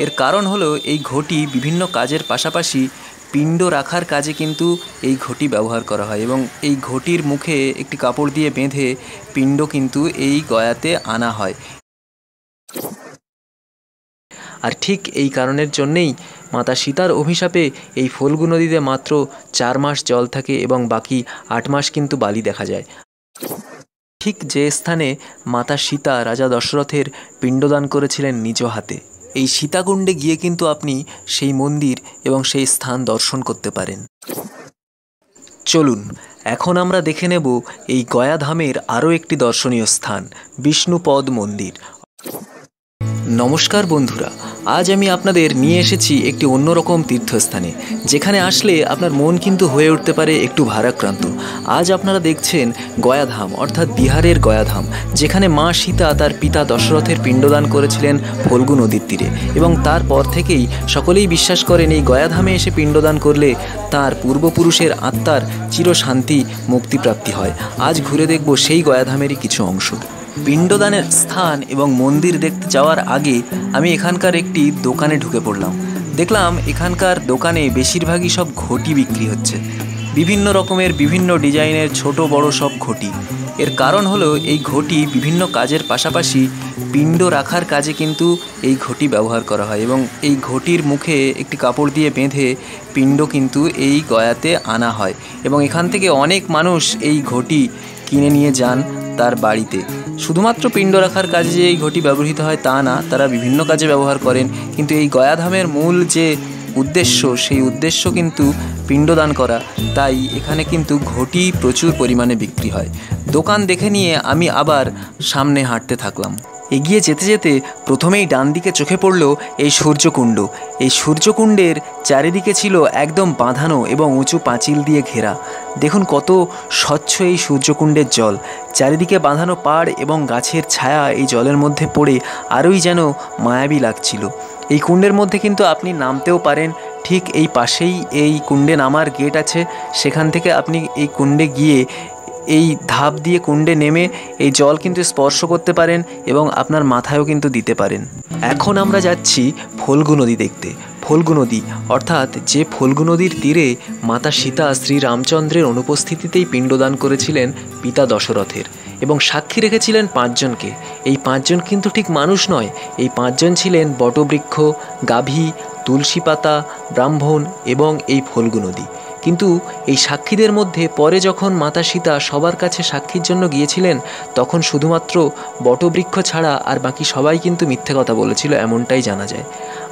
এর কারণ হলো এই ঘটি বিভিন্ন কাজের পাশাপাশি পিণ্ড রাখার কাজে কিন্তু এই ঘটি ব্যবহার করা হয় এবং এই ঘটির মুখে একটি কাপড় দিয়ে বেঁধে পিণ্ড কিন্তু এই গয়াতে আনা হয়। আর ঠিক এই কারণের জন্যেই মাতা সীতার অভিশাপে এই ফল্গু নদীতে মাত্র 4 মাস জল থাকে এবং বাকি 8 মাস কিন্তু বালি দেখা যায়। ঠিক যে স্থানে মাতা সীতা রাজা দশরথের পিণ্ডদান করেছিলেন নিজ হাতে, এই সীতাকুণ্ডে গিয়ে কিন্তু আপনি সেই মন্দির এবং সেই স্থান দর্শন করতে পারেন। চলুন এখন আমরা দেখে নেব এই গয়াধামের আরও একটি দর্শনীয় স্থান, বিষ্ণুপদ মন্দির। নমস্কার বন্ধুরা, আজ আমি আপনাদের নিয়ে এসেছি একটি অন্যরকম তীর্থস্থানে, যেখানে আসলে আপনার মন কিন্তু হয়ে উঠতে পারে একটু ভারাক্রান্ত। আজ আপনারা দেখছেন গয়াধাম, অর্থাৎ বিহারের গয়াধাম, যেখানে মা সীতা তার পিতা দশরথের পিণ্ডদান করেছিলেন ফল্গু নদীর তীরে এবং তারপর থেকেই সকলেই বিশ্বাস করেন এই গয়াধামে এসে পিণ্ডদান করলে তার পূর্বপুরুষের আত্মার চিরশান্তি মুক্তিপ্রাপ্তি হয়। আজ ঘুরে দেখব সেই গয়াধামেরই কিছু অংশ। পিণ্ডদানের স্থান এবং মন্দির দেখতে যাওয়ার আগে আমি এখানকার একটি দোকানে ঢুকে পড়লাম। দেখলাম এখানকার দোকানে বেশিরভাগই সব ঘটি বিক্রি হচ্ছে, বিভিন্ন রকমের বিভিন্ন ডিজাইনের ছোট বড় সব ঘটি। এর কারণ হলো এই ঘটি বিভিন্ন কাজের পাশাপাশি পিণ্ড রাখার কাজে কিন্তু এই ঘটি ব্যবহার করা হয় এবং এই ঘটির মুখে একটি কাপড় দিয়ে বেঁধে পিণ্ড কিন্তু এই গয়াতে আনা হয় এবং এখান থেকে অনেক মানুষ এই ঘটি কিনে নিয়ে যান তার বাড়িতে। শুধুমাত্র পিণ্ড রাখার কাজে যে এই ঘটি ব্যবহৃত হয় তা না, তারা বিভিন্ন কাজে ব্যবহার করেন, কিন্তু এই গয়াধামের মূল যে উদ্দেশ্য সেই উদ্দেশ্য কিন্তু পিণ্ডদান করা, তাই এখানে কিন্তু ঘটি প্রচুর পরিমাণে বিক্রি হয়। দোকান দেখে নিয়ে আমি আবার সামনে হাঁটতে থাকলাম। এগিয়ে যেতে যেতে প্রথমেই ডান দিকে চোখে পড়ল এই সূর্যকুণ্ড। এই সূর্যকুণ্ডের চারিদিকে ছিল একদম বাঁধানো এবং উঁচু পাঁচিল দিয়ে ঘেরা। দেখুন কত স্বচ্ছ এই সূর্যকুণ্ডের জল, চারিদিকে বাঁধানো পাড় এবং গাছের ছায়া এই জলের মধ্যে পড়ে আরোই যেন মায়াবী লাগছিল। এই কুণ্ডের মধ্যে কিন্তু আপনি নামতেও পারেন, ঠিক এই পাশেই এই কুণ্ডে নামার গেট আছে, সেখান থেকে আপনি এই কুণ্ডে গিয়ে এই ধাপ দিয়ে কুণ্ডে নেমে এই জল কিন্তু স্পর্শ করতে পারেন এবং আপনার মাথায়ও কিন্তু দিতে পারেন। এখন আমরা যাচ্ছি ফল্গু নদী দেখতে। ফল্গু নদী অর্থাৎ যে ফল্গু নদীর তীরে মাতা সীতা শ্রী রামচন্দ্রের অনুপস্থিতিতেই পিণ্ডদান করেছিলেন পিতা দশরথের এবং সাক্ষী রেখেছিলেন 5 জনকে। এই 5 জন কিন্তু ঠিক মানুষ নয়, এই 5 জন ছিলেন বটবৃক্ষ, গাভী, তুলসী পাতা, ব্রাহ্মণ এবং এই ফল্গু নদী। কিন্তু এই সাক্ষীদের মধ্যে পরে যখন মাতা সীতা সবার কাছে সাক্ষীর জন্য গিয়েছিলেন, তখন শুধুমাত্র বটবৃক্ষ ছাড়া আর বাকি সবাই কিন্তু মিথ্যে কথা বলেছিল, এমনটাই জানা যায়।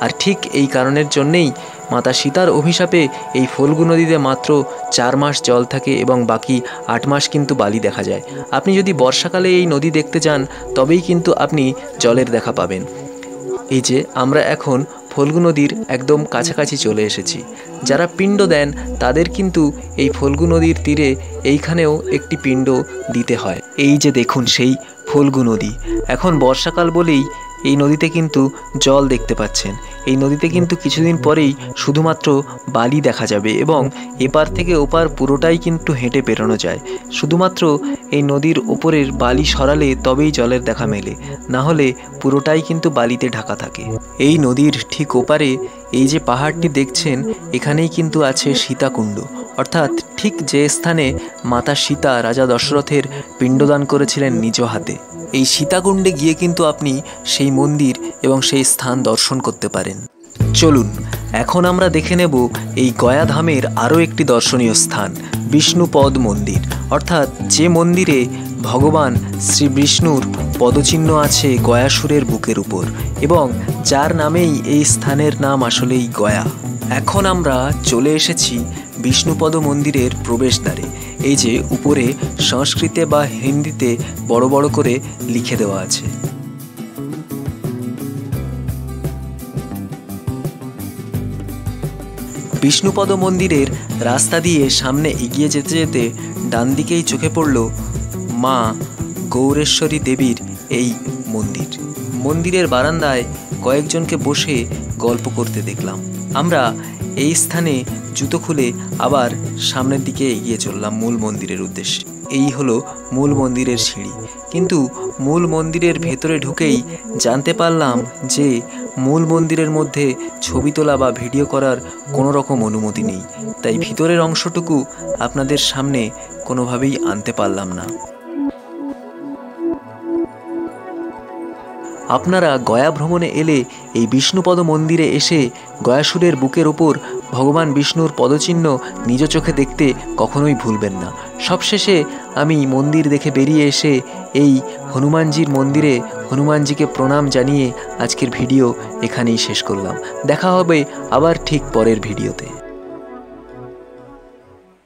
আর ঠিক এই কারণের জন্যেই মাতা সীতার অভিশাপে এই ফল্গু নদীতে মাত্র 4 মাস জল থাকে এবং বাকি 8 মাস কিন্তু বালি দেখা যায়। আপনি যদি বর্ষাকালে এই নদী দেখতে যান তবেই কিন্তু আপনি জলের দেখা পাবেন। এই যে আমরা এখন ফল্গু নদীর একদম কাছাকাছি চলে এসেছি। যারা পিণ্ড দেন তাদের কিন্তু এই ফল্গু নদীর তীরে এইখানেও একটি পিণ্ড দিতে হয়। এই যে দেখুন সেই ফল্গু নদী, এখন বর্ষাকাল বলেই এই নদীতে কিন্তু জল দেখতে পাচ্ছেন। এই নদীতে কিন্তু কিছুদিন পরেই শুধুমাত্র বালি দেখা যাবে এবং এপার থেকে ওপার পুরোটাই কিন্তু হেঁটে পেরোনো যায়। শুধুমাত্র এই নদীর ওপরের বালি সরালে তবেই জলের দেখা মেলে, না হলে পুরোটাই কিন্তু বালিতে ঢাকা থাকে। এই নদীর ঠিক ওপারে এই যে পাহাড়টি দেখছেন, এখানেই কিন্তু আছে সীতাকুণ্ড, অর্থাৎ ঠিক যে স্থানে মাতা সীতা রাজা দশরথের পিণ্ডদান করেছিলেন নিজ হাতে। এই সীতাকুণ্ডে গিয়ে কিন্তু আপনি সেই মন্দির এবং সেই স্থান দর্শন করতে পারেন। চলুন এখন আমরা দেখে নেব এই গয়াধামের আরও একটি দর্শনীয় স্থান, বিষ্ণুপদ মন্দির, অর্থাৎ যে মন্দিরে ভগবান শ্রী বিষ্ণুর পদচিহ্ন আছে গয়াসুরের বুকের উপর এবং যার নামেই এই স্থানের নাম আসলেই গয়া। এখন আমরা চলে এসেছি বিষ্ণুপদ মন্দিরের প্রবেশদ্বারে। এই যে উপরে সংস্কৃতে বা হিন্দিতে বড় বড় করে লিখে দেওয়া আছে। বিষ্ণুপদ মন্দিরের রাস্তা দিয়ে সামনে এগিয়ে যেতে যেতে ডান দিকেই চোখে পড়ল মা গৌরেশ্বরী দেবীর এই মন্দির। মন্দিরের বারান্দায় কয়েকজনকে বসে গল্প করতে দেখলাম। আমরা এই স্থানে জুতো খুলে আবার সামনের দিকে এগিয়ে চললাম মূল মন্দিরের উদ্দেশ্যে। এই হলো মূল মন্দিরের সিঁড়ি, কিন্তু মূল মন্দিরের ভেতরে ঢুকেই জানতে পারলাম যে মূল মন্দিরের মধ্যে ছবি তোলা বা ভিডিও করার কোনো রকম অনুমতি নেই, তাই ভিতরের অংশটুকু আপনাদের সামনে কোনোভাবেই আনতে পারলাম না। আপনারা গয়া ভ্রমণে এলে এই বিষ্ণুপদ মন্দিরে এসে গয়াসুরের বুকের ওপর ভগবান বিষ্ণুর পদচিহ্ন নিজ চোখে দেখতে কখনোই ভুলবেন না। সবশেষে আমি মন্দির দেখে বেরিয়ে এসে এই হনুমানজির মন্দিরে হনুমানজিকে প্রণাম জানিয়ে আজকের ভিডিও এখানেই শেষ করলাম। দেখা হবে আবার ঠিক পরের ভিডিওতে।